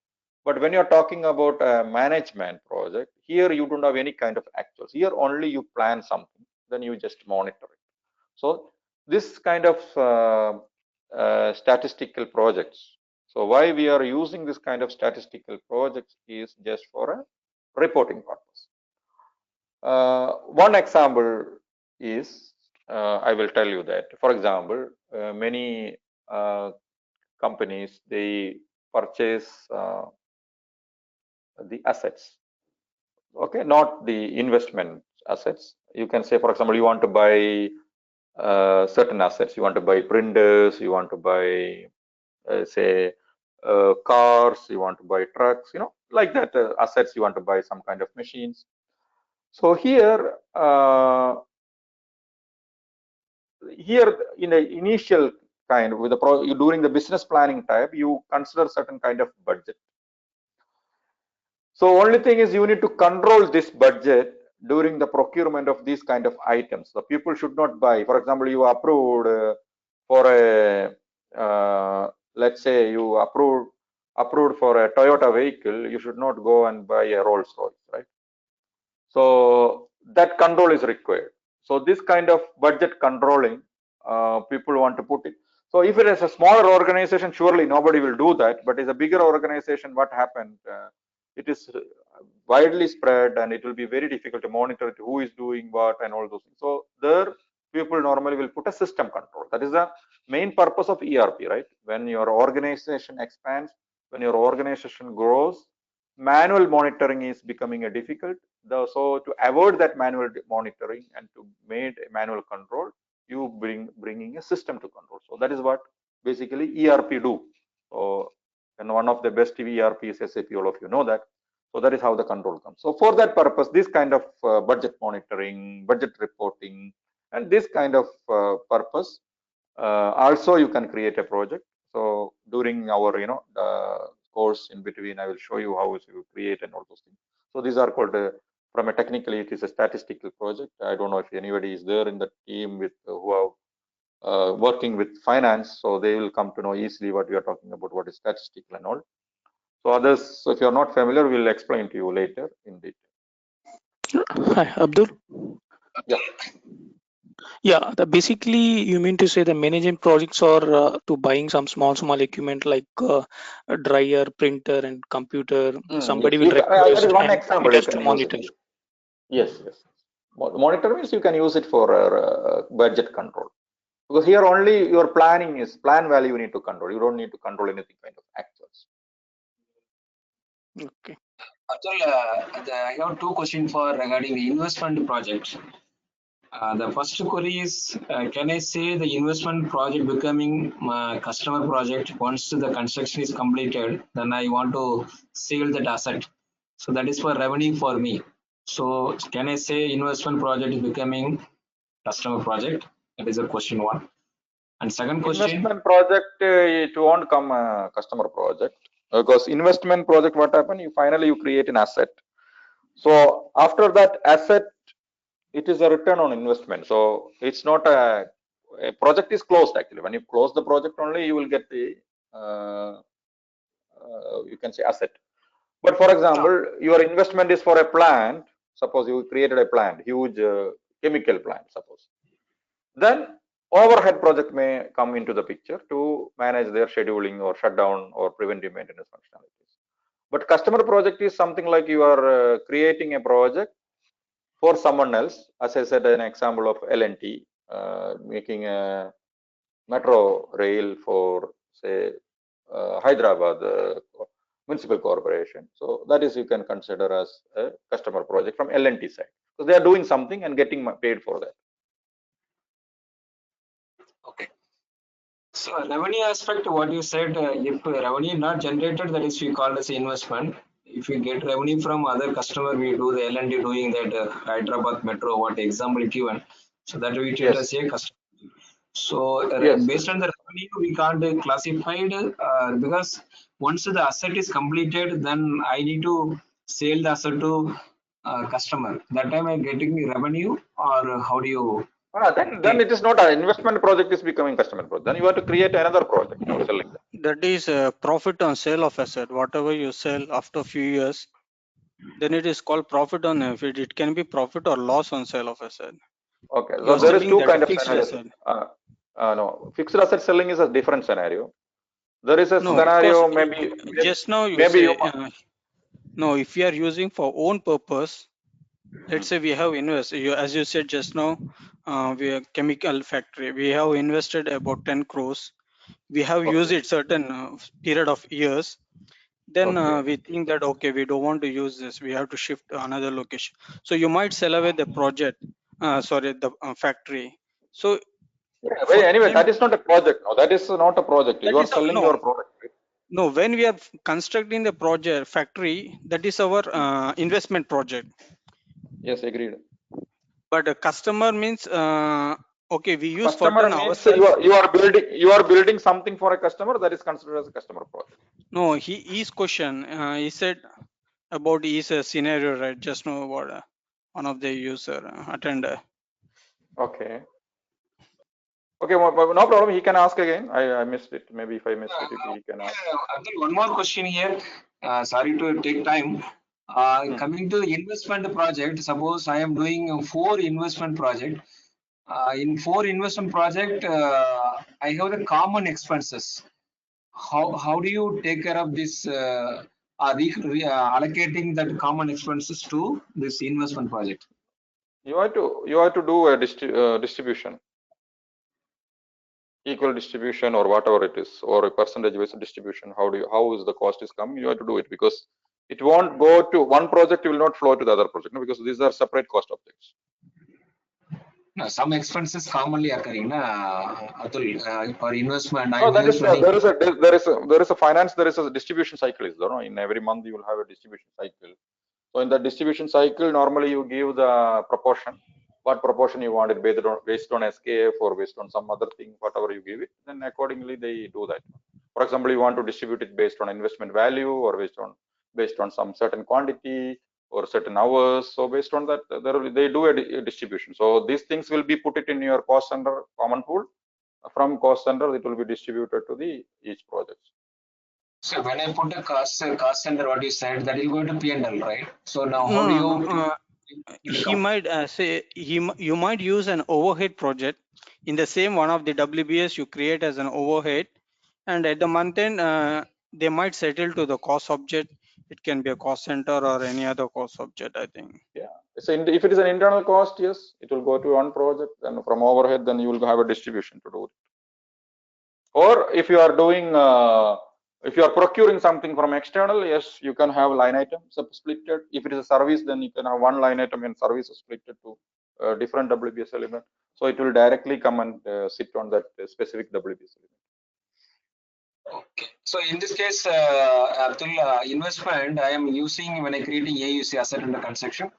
But when you're talking about a management project, here you don't have any kind of actuals. Here only you plan something, then you just monitor it. So this kind of statistical projects. So why we are using this kind of statistical projects is just for a reporting purpose. One example is, I will tell you that, for example, many companies, they purchase the assets, okay, not the investment assets. You can say, for example, you want to buy certain assets. You want to buy printers, you want to buy say cars, you want to buy trucks, like that, assets. You want to buy some kind of machines. So here in the initial kind, with the during the business planning type, you consider certain kind of budget. So only thing is you need to control this budget during the procurement of these kind of items. The people should not buy. For example, you approved for a let's say you approved for a Toyota vehicle. You should not go and buy a Rolls Royce, right? So that control is required. So this kind of budget controlling, people want to put it. So if it is a smaller organization, surely nobody will do that. But it's a bigger organization, what happened? It is widely spread, and it will be very difficult to monitor it, who is doing what and all those things. So there, people normally will put a system control. That is the main purpose of ERP, right? When your organization expands, when your organization grows, manual monitoring is becoming a difficult. So to avoid that manual monitoring and to make a manual control, you bringing a system to control. So that is what basically ERP do. So, and one of the best ERP is SAP, all of you know that. So that is how the control comes. So for that purpose, this kind of budget monitoring, budget reporting, and this kind of purpose, also you can create a project. So during our course in between, I will show you how you create and all those things. So these are called from a technically, it is a statistical project. I don't know if anybody is there in the team with who are working with finance, so they will come to know easily what we are talking about, what is statistical and all. So others, if you are not familiar, we'll explain to you later in detail. Hi, Abdul. Yeah. Yeah, basically you mean to say the management projects are to buying some small equipment like a dryer, printer, and computer. Somebody Yes. will request, that is one and example it has you to can monitor. use it. Yes. Monitor means you can use it for budget control, because here only your planning is plan value you need to control. You don't need to control anything kind of actuals. Okay. Abdul, I have two questions for regarding the investment project. The first query is, can I say the investment project becoming my customer project once the construction is completed, then I want to sell that asset. So that is for revenue for me. So can I say investment project is becoming customer project? That is the question one. And second question. Investment project, it won't come customer project, because investment project, what happen? You finally create an asset. So after that asset, it is a return on investment. So it's not a project is closed actually. When you close the project only, you will get the you can say asset. But for example, your investment is for a plant. Suppose you created a plant, huge chemical plant, suppose. Then overhead project may come into the picture to manage their scheduling or shutdown or preventive maintenance functionalities. But customer project is something like you are creating a project for someone else. As I said, an example of L&T, making a metro rail for, say, Hyderabad Municipal Corporation. So that is, you can consider as a customer project from L&T side, because they are doing something and getting paid for that. Okay. So revenue aspect, what you said, if revenue not generated, that is we call as investment. If we get revenue from other customer, we do the L&D doing that Hyderabad Metro, what example given. So that we treat as Yes. a customer. So Yes. based on the revenue, we can't classify it because once the asset is completed, then I need to sell the asset to customer. That time I'm getting the revenue, or how do you Then take? it is not an investment project is becoming customer project. Then you have to create another project for selling that. That is profit on sale of asset. Whatever you sell after a few years, then it is called profit on it. It can be profit or loss on sale of asset. Okay. You So are there is selling two that kind of fixed scenarios. asset. No, fixed asset selling is a different scenario. There is a No, scenario because maybe just now you maybe you say no. If you are using for own purpose, let's say we have invested. As you said just now, we are chemical factory. We have invested about 10 crores. We have used okay. it certain period of years. Then Okay. we think that okay, we don't want to use this. We have to shift to another location. So you might sell away the project. Sorry, the factory. So Yeah, for anyway, then that is not a project. No, that is not a project. that You are is selling no. your product. Right? No, when we are constructing the project factory, that is our investment project. Yes, agreed. But a customer means okay, we use for Customer then means ourselves. you are building something for a customer that is considered as a customer project. No, his question. He said about his scenario, right? Just know about one of the user attender. Okay. Okay, no problem. He can ask again. I missed it. Maybe if I missed it, if he can ask. Abdul, one more question here. Sorry to take time. Coming to the investment project, suppose I am doing 4 investment project. In 4 investment project, I have the common expenses. How do you take care of this? Allocating that common expenses to this investment project. You have to do a distribution, equal distribution or whatever it is, or a percentage based distribution. How is the cost is coming? You have to do it because it won't go to one project. It will not flow to the other project, no, because these are separate cost objects. No, some expenses commonly occurring, Atul, for investment. No, that is there is a finance. There is a distribution cycle. Is there? No? In every month you will have a distribution cycle. So in the distribution cycle, normally you give the proportion, what proportion you want it based on SKF or based on some other thing, whatever you give it, then accordingly they do that. For example, you want to distribute it based on investment value or based on some certain quantity or certain hours. So based on that, they do a distribution. So these things will be put it in your cost center common pool. From cost center, it will be distributed to the each project. So when I put a cost center, what you said, that will go to P&L, right? So now how do No. you He might say you might use an overhead project in the same one of the WBS you create as an overhead, and at the month end they might settle to the cost object. It can be a cost center or any other cost object, I think. Yeah. So if it is an internal cost, yes, it will go to one project, and from overhead, then you will have a distribution to do it. Or if you are doing, if you are procuring something from external, yes, you can have line item splitted. If it is a service, then you can have one line item in service splitted to different WBS element. So it will directly come and sit on that specific WBS element. Okay. So in this case, Abdul, investment, I am using when I creating AUC asset under construction.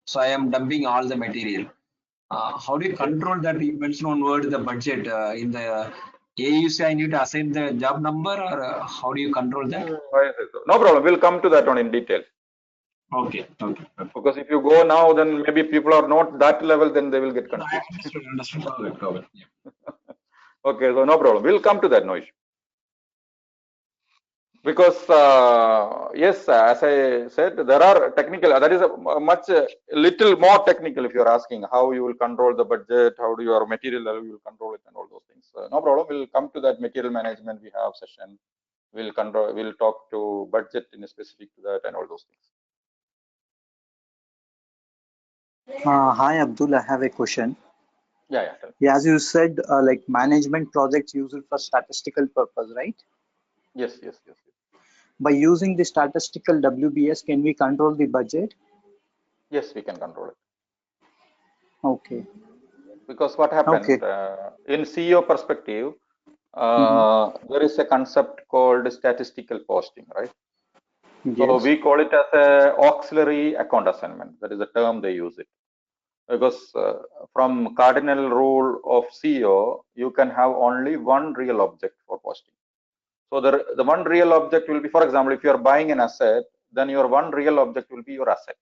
So I am dumping all the material. How do you control that? You mentioned one word, the budget. In the AUC, I need to assign the job number, or how do you control that? No problem. We'll come to that one in detail. Okay. Because if you go now, then maybe people are not that level, then they will get No, I confused. understood. Got it. Yeah. Okay, so no problem. We'll come to that, no issue. Because yes, as I said, there are technical. That is a much little more technical. If you're asking how you will control the budget, how do your material level you will control it, and all those things. No problem. We'll come to that material management. We have session. We'll control. We'll talk to budget in specific to that and all those things. Hi Abdul, I have a question. Yeah. Yeah, as you said, like management projects used for statistical purpose, right? Yes. By using the statistical WBS, can we control the budget? Yes, we can control it. Okay. Because what happened Okay. in CEO perspective, there is a concept called statistical posting, right? So Yes. we call it as a auxiliary account assignment. That is the term they use it. Because from cardinal rule of CO, you can have only one real object for posting. So the one real object will be, for example, if you are buying an asset, then your one real object will be your asset.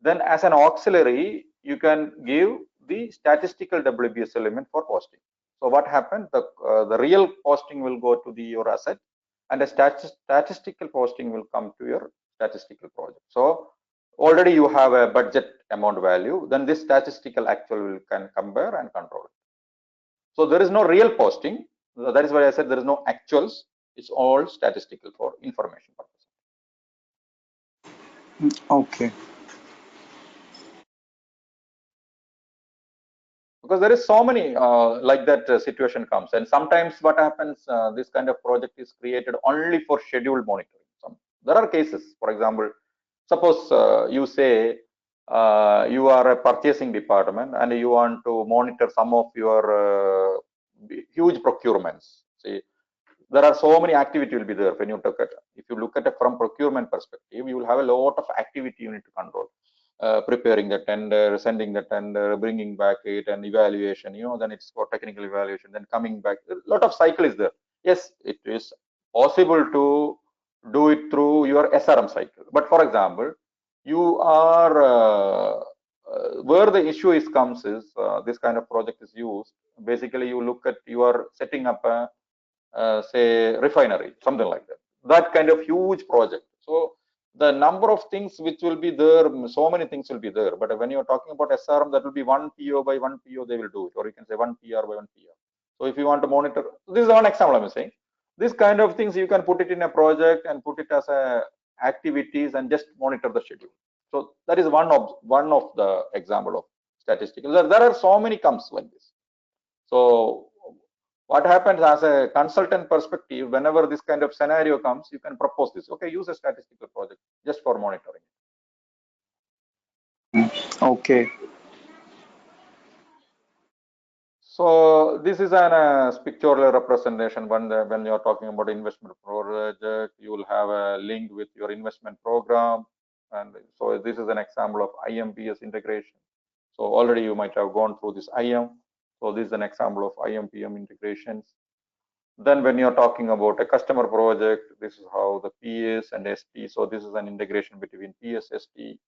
Then as an auxiliary, you can give the statistical WBS element for posting. So what happens? The real posting will go to your asset, and a statistical posting will come to your statistical project. So already you have a budget amount value, then this statistical actual can compare and control it. So there is no real posting. That is why I said there is no actuals. It's all statistical for information purposes. Okay. Because there is so many like that situation comes, and sometimes what happens, this kind of project is created only for schedule monitoring. There are cases, for example, suppose you say you are a purchasing department and you want to monitor some of your huge procurements. See, there are so many activity will be there when you look at, if you look at it from procurement perspective, you will have a lot of activity you need to control. Preparing the tender, sending the tender, bringing back it, and evaluation, then it's for technical evaluation, then coming back. A lot of cycle is there. Yes, it is possible to do it through your SRM cycle. But for example, you are where the issue comes is this kind of project is used. Basically, you look at, you are setting up a say refinery, something like that. That kind of huge project. So the number of things which will be there, so many things will be there. But when you're talking about SRM, that will be one PO by one PO, they will do it. Or you can say one PR by one PR. So if you want to monitor, this is one example I'm saying. This kind of things you can put it in a project and put it as a activities and just monitor the schedule. So that is one of the example of statistical. There are so many comes like this. So what happens as a consultant perspective, whenever this kind of scenario comes, you can propose this. Okay, use a statistical project just for monitoring. Okay. So this is an pictorial representation. When you're talking about investment project, you will have a link with your investment program. And so this is an example of IMPS integration. So already you might have gone through this IM. So this is an example of IMPM integrations. Then when you're talking about a customer project, this is how the PS and ST. So this is an integration between PS, ST.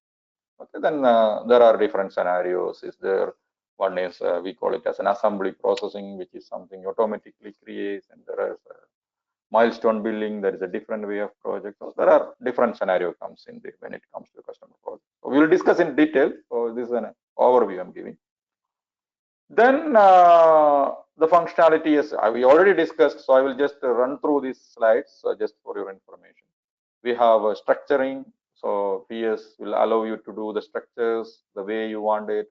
Okay, then there are different scenarios. Is there one is we call it as an assembly processing, which is something automatically creates, and there is milestone billing. There is a different way of project. So there are different scenario comes in there when it comes to customer project. So we will discuss in detail. So this is an overview I'm giving. Then the functionality is we already discussed, so I will just run through these slides just for your information. We have structuring, so PS will allow you to do the structures the way you want it.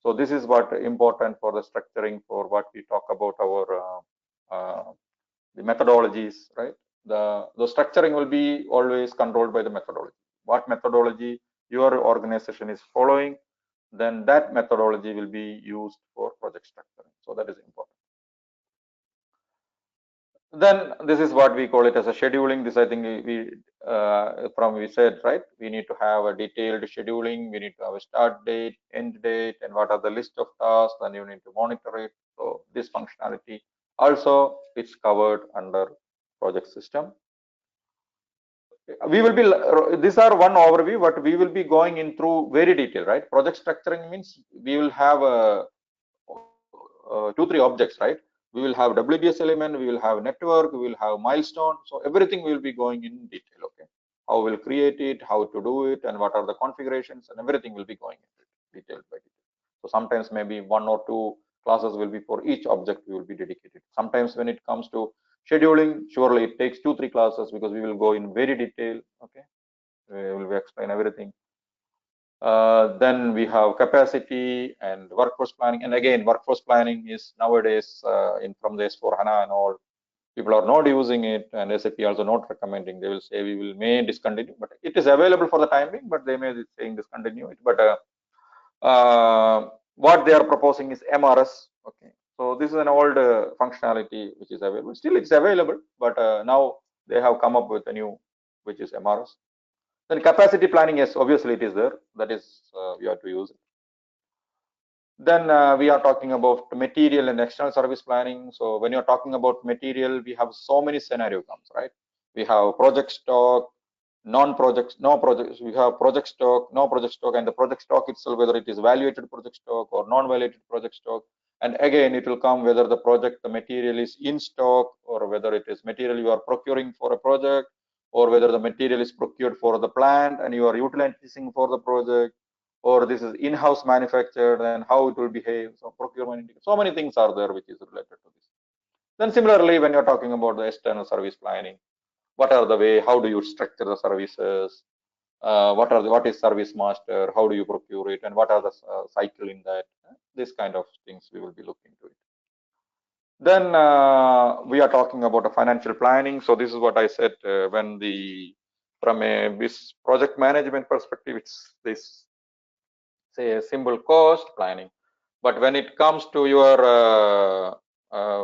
So this is what important for the structuring for what we talk about our the methodologies, right? The structuring will be always controlled by the methodology. What methodology your organization is following, then that methodology will be used for project structuring. So that is important. Then this is what we call it as a scheduling. This I think we said, right, we need to have a detailed scheduling. We need to have a start date, end date, and what are the list of tasks, and you need to monitor it. So this functionality also it's covered under project system. We will be, these are one overview, but we will be going in through very detail, right? Project structuring means we will have 2-3 objects, right? We will have WBS element, we will have network, we will have milestone. So everything will be going in detail, okay? How we'll create it, how to do it, and what are the configurations, and everything will be going in detail by detail. So sometimes maybe 1 or 2 classes will be for each object we will be dedicated. Sometimes when it comes to scheduling, surely it takes 2-3 classes because we will go in very detail, okay? We will explain everything. Then we have capacity and workforce planning. And again, workforce planning is nowadays from the S4HANA and all, people are not using it, and SAP also not recommending. They will say we may discontinue, but it is available for the time being, but they may be saying discontinue it. But what they are proposing is MRS. Okay, So this is an old functionality which is available. Still, it's available, but now they have come up with a new, which is MRS. Then capacity planning, yes, obviously it is there. That is, we have to use it. Then we are talking about material and external service planning. So when you're talking about material, we have so many scenario comes, right? We have project stock, non-projects, no projects. We have project stock, no project stock, and the project stock itself, whether it is valuated project stock or non-valuated project stock. And again, it will come whether the project, the material is in stock, or whether it is material you are procuring for a project, or whether the material is procured for the plant and you are utilizing for the project, or this is in-house manufactured and how it will behave. So procurement, so many things are there which is related to this. Then similarly, when you're talking about the external service planning, what are the way, how do you structure the services, what is service master, how do you procure it, and what are the cycle in that, this kind of things we will be looking to it. Then we are talking about a financial planning. So this is what I said, when from a this project management perspective, it's this, say, a simple cost planning. But when it comes to your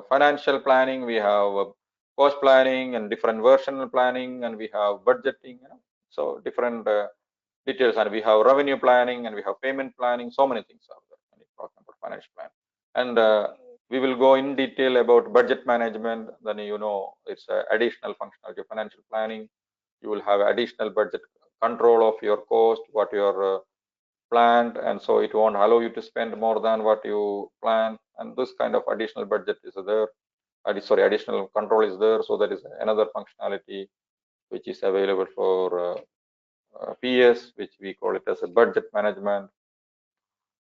financial planning, we have cost planning and different version planning, and we have budgeting, so different details, and we have revenue planning, and we have payment planning. So many things are there when you're talking about financial plan. And we will go in detail about budget management. Then it's additional functionality of financial planning. You will have additional budget control of your cost, what your planned, and so it won't allow you to spend more than what you planned, and this kind of additional budget is there. Additional control is there. So that is another functionality which is available for PS, which we call it as a budget management.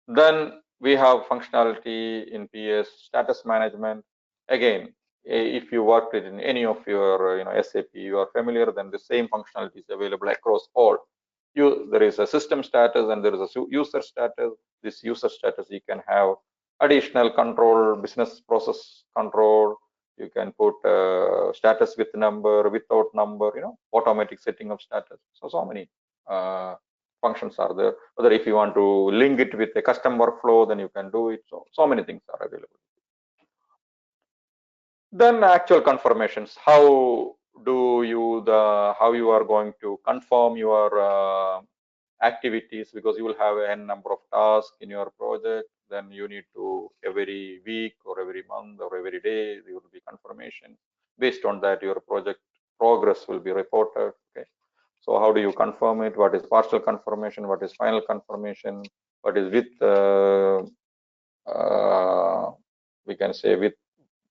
Then we have functionality in PS, status management. Again, if you worked in any of your SAP, you are familiar, then the same functionality is available across all. There is a system status and there is a user status. This user status, you can have additional control, business process control. You can put status with number, without number, automatic setting of status. So many functions are there. Whether if you want to link it with a custom workflow, then you can do it. So many things are available. Then actual confirmations. How you are going to confirm your activities, because you will have n number of tasks in your project. Then you need to, every week or every month or every day, there will be confirmation. Based on that, your project progress will be reported. Okay. So how do you confirm it? What is partial confirmation? What is final confirmation? What is with we can say with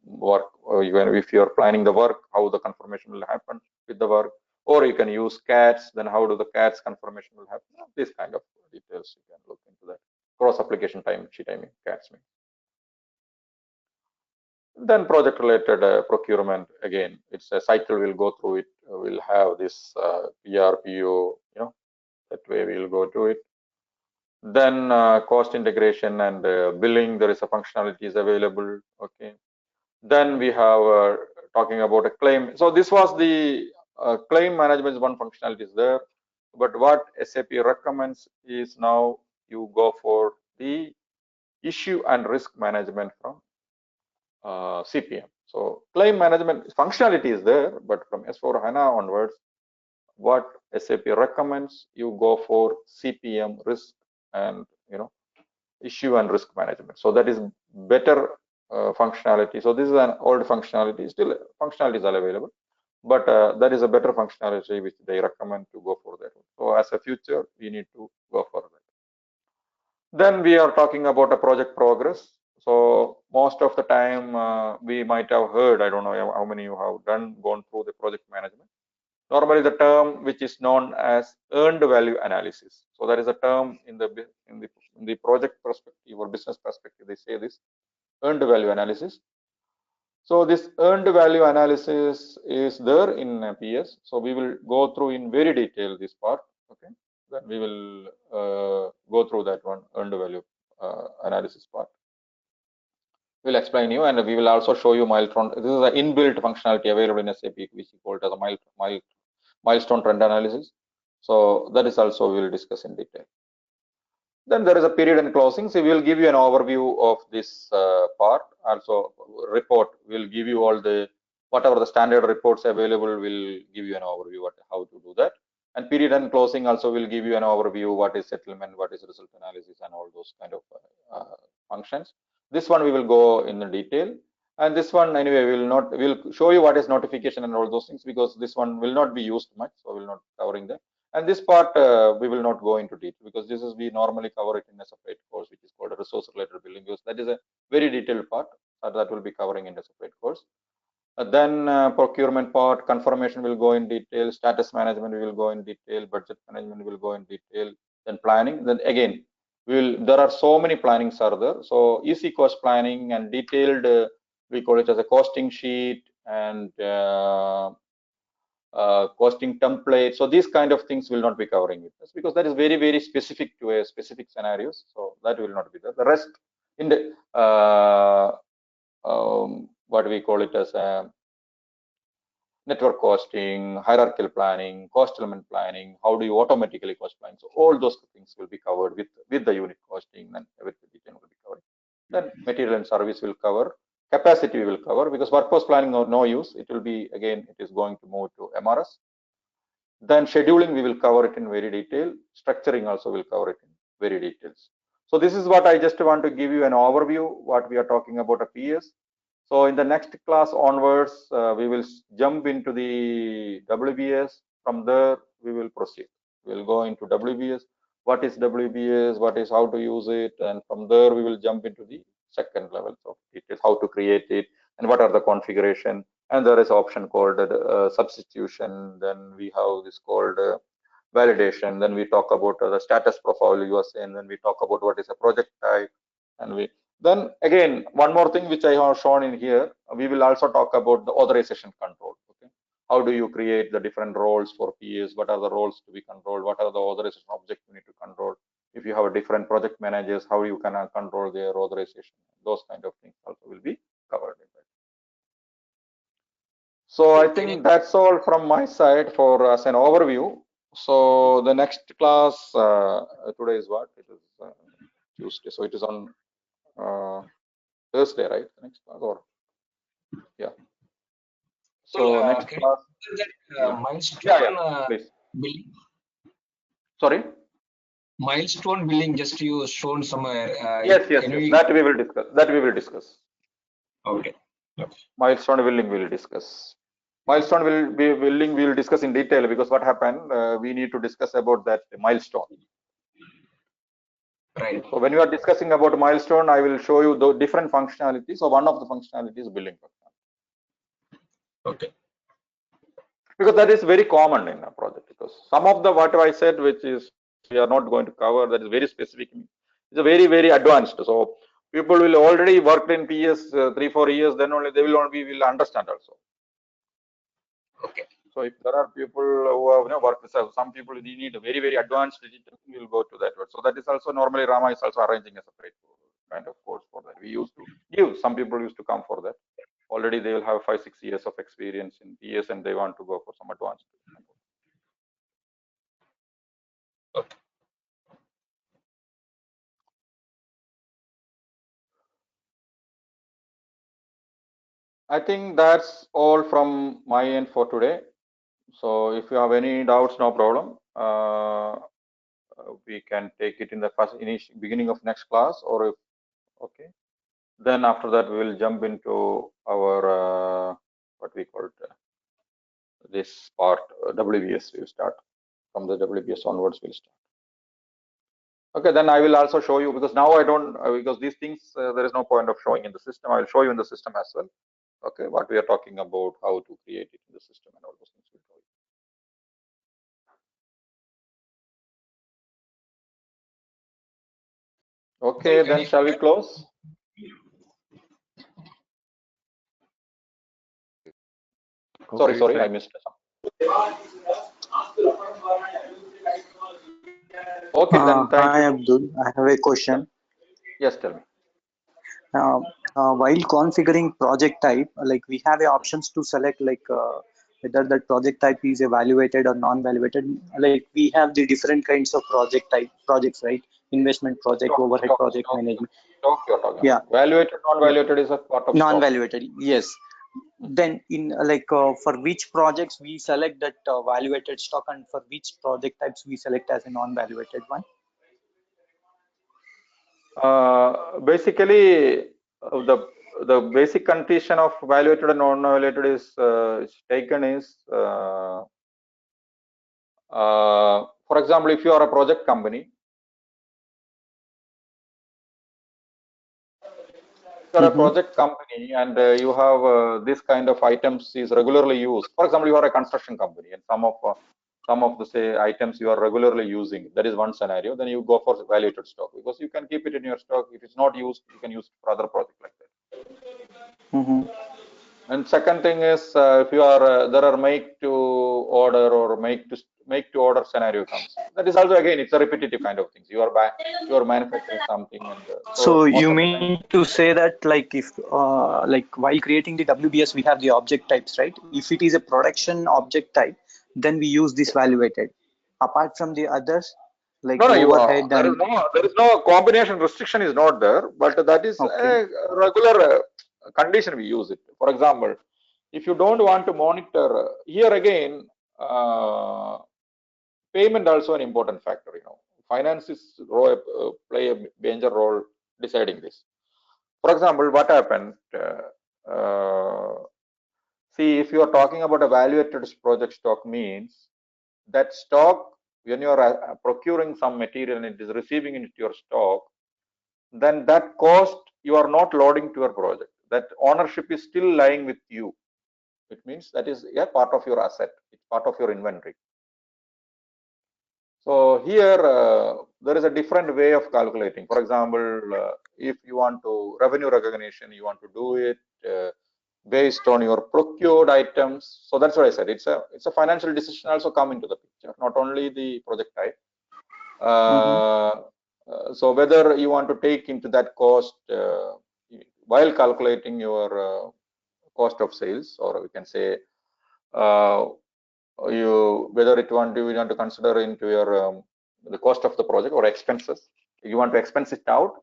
work, or even if you are planning the work, how the confirmation will happen with the work, or you can use CATs, then how do the CATs confirmation will happen? This kind of details you can look into that. Cross application time sheet, I mean CATs mean. Then project related procurement, again, it's a cycle, we'll go through it. We'll have this PRPO, that way we'll go to it. Then cost integration and billing, there is a functionality is available. Okay. Then we have talking about a claim. So this was the claim management is one functionality is there, but what SAP recommends is now you go for the issue and risk management from CPM. So claim management functionality is there, but from S/4HANA onwards, what SAP recommends, you go for CPM, risk and issue and risk management. So that is better functionality. So this is an old functionality, still functionalities are available, but that is a better functionality which they recommend to go for that. So as a future, we need to go for that. Then we are talking about a project progress. So most of the time we might have heard, I don't know how many you have gone through the project management. Normally the term which is known as earned value analysis. So that is a term in the project perspective or business perspective, they say this earned value analysis. So this earned value analysis is there in PS. So we will go through in very detail this part. Okay, then we will go through that one, earned value analysis part. We'll explain you, and we will also show you milestone. This is an inbuilt functionality available in SAP, which is called as a milestone trend analysis. So that is also we will discuss in detail. Then there is a period and closing. So we will give you an overview of this part, also report will give you all the whatever the standard reports available will give you an overview how to do that. And period end closing also will give you an overview what is settlement, what is result analysis, and all those kind of functions. This one we will go in the detail, and this one anyway will show you what is notification and all those things, because this one will not be used much, so we'll not covering that. And this part we will not go into detail, because this is we normally cover it in a separate course, which is called a resource related billing, because that is a very detailed part that will be covering in a separate course. Then procurement part, confirmation will go in detail, status management we will go in detail, budget management will go in detail, then planning. Then again, there are so many plannings are there. So easy cost planning and detailed, we call it as a costing sheet and costing template. So these kind of things will not be covering with us, because that is very, very specific to a specific scenarios. So that will not be there. The rest in the what we call it as network costing, hierarchical planning, cost element planning, how do you automatically cost plan. So all those things will be covered with the unit costing, and everything will be covered. Then material and service will cover, capacity will cover, because workforce planning no use. It will be, again, it is going to move to MRS. Then scheduling we will cover it in very detail. Structuring also will cover it in very details. So this is what I just want to give you an overview what we are talking about a PS. So in the next class onwards, we will jump into the WBS. From there, we will proceed. We will go into WBS. What is WBS? What is how to use it? And from there, we will jump into the second level of details, how to create it, and what are the configuration. And there is option called substitution. Then we have this called validation. Then we talk about the status profile you are saying. Then we talk about what is a project type, and then again, one more thing which I have shown in here, we will also talk about the authorization control. Okay, how do you create the different roles for PS? What are the roles to be controlled? What are the authorization objects you need to control? If you have a different project managers, how you can control their authorization? Those kind of things also will be covered in that. So I think that's all from my side for as an overview. So the next class today is what? It is Tuesday, so it is on Thursday, right? The next class, or yeah. So next class. Milestone please. billing. Sorry. Milestone billing, just you shown somewhere. Yes. That we will discuss. That we will discuss. Okay. Milestone billing we will discuss. Milestone billing we will discuss in detail, because what happened, we need to discuss about that milestone. Right. So when you are discussing about milestone, I will show you the different functionalities. So one of the functionalities is billing functionality. Okay. Because that is very common in a project. Because some of the what I said, which is we are not going to cover, that is very specific. It's a very, very advanced. So people will already work in PS 3-4 years. Then only they will understand also. Okay. So if there are people who have worked with some people, they need a very, very advanced digital, we will go to that word. So that is also normally Rama is also arranging a separate kind of course for that. We used to give, some people used to come for that. Already they will have 5-6 years of experience in PS and they want to go for some advanced. Okay. I think that's all from my end for today. So if you have any doubts, no problem. We can take it in the beginning of next class, or if okay. Then after that, we will jump into our what we call it, this part WBS. We will start from the WBS onwards. We'll start. Okay, then I will also show you, because now I don't because these things there is no point of showing in the system. I will show you in the system as well. Okay, what we are talking about, how to create it in the system, and all those things we'll show you. Okay, then shall we close? Okay, sorry, I missed something. Okay, then thank Hi, you. Abdul. I have a question. Yes, tell me. While configuring project type, like we have options to select like whether the project type is evaluated or non-evaluated. Like we have the different kinds of projects, right? Investment project, overhead project, management. Stock you're talking Yeah. about. Valuated, non-valuated is a part of stock. Non-valuated, yes. Then in for which projects we select that valuated stock, and for which project types we select as a non-valuated one? Basically, the basic condition of valuated and non-valuated is taken is, for example, if you are a project company, you are a project company and you have this kind of items is regularly used. For example, you are a construction company and some of the say items you are regularly using. That is one scenario. Then you go for valuated stock because you can keep it in your stock. If it's not used, you can use it for other projects like that. And second thing is if you are there are make to order or make to order scenario comes. That is also again it's a repetitive kind of things. You are manufacturing something and so you mean to say that like if like while creating the WBS we have the object types, right? If it is a production object type, then we use this valuated. Apart from the others, like overhead there is no combination restriction is not there, but that is a regular condition we use it. For example, if you don't want to monitor here again, payment also an important factor. Finances play a major role deciding this. For example, what happened? See, if you are talking about evaluated project stock, means that stock when you are procuring some material and it is receiving into your stock, then that cost you are not loading to your project. That ownership is still lying with you. It means that is a part of your asset. It's part of your inventory. So here there is a different way of calculating. For example, if you want to revenue recognition, you want to do it based on your procured items. So that's what I said. It's a financial decision also come into the picture, not only the project type. So whether you want to take into that cost while calculating your cost of sales, or we can say whether you want to consider into your the cost of the project or expenses. If you want to expense it out,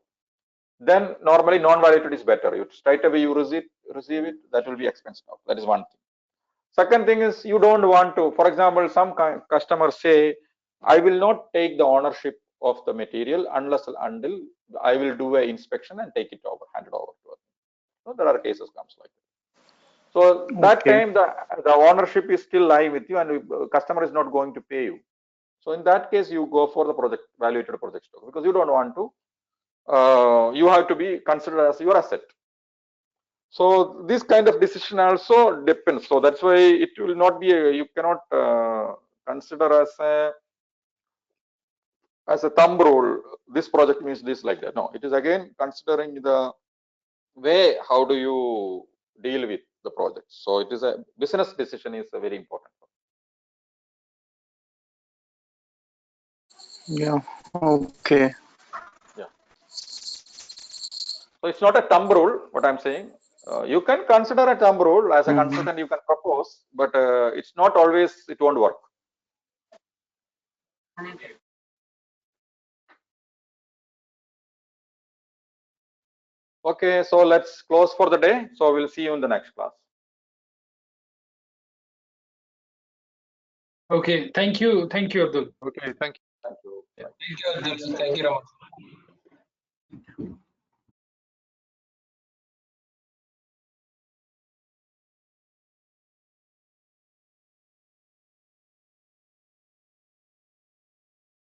then normally non-valuated is better. You straight away you receive it, that will be expensed out. That is one thing. Second thing is you don't want to, for example, some customers say, I will not take the ownership of the material until I will do an inspection and take it over, hand it over to us. So there are cases comes like that. So that time the ownership is still lying with you and the customer is not going to pay you. So in that case, you go for the project valuated project stock because you don't want to. You have to be considered as your asset. So this kind of decision also depends. So that's why it will not be you cannot consider as a thumb rule. This project means this like that. No, it is again considering the way how do you deal with the project. So it is a business decision is a very important. Yeah. Okay. Yeah. So it's not a thumb rule. What I'm saying, you can consider a thumb rule as a consultant. You can propose, but it's not always. It won't work. Okay, so let's close for the day. So we'll see you in the next class. Okay, thank you, Abdul. Okay, thank you. Thank you. Thank you, Abdul. Thank you, Raman.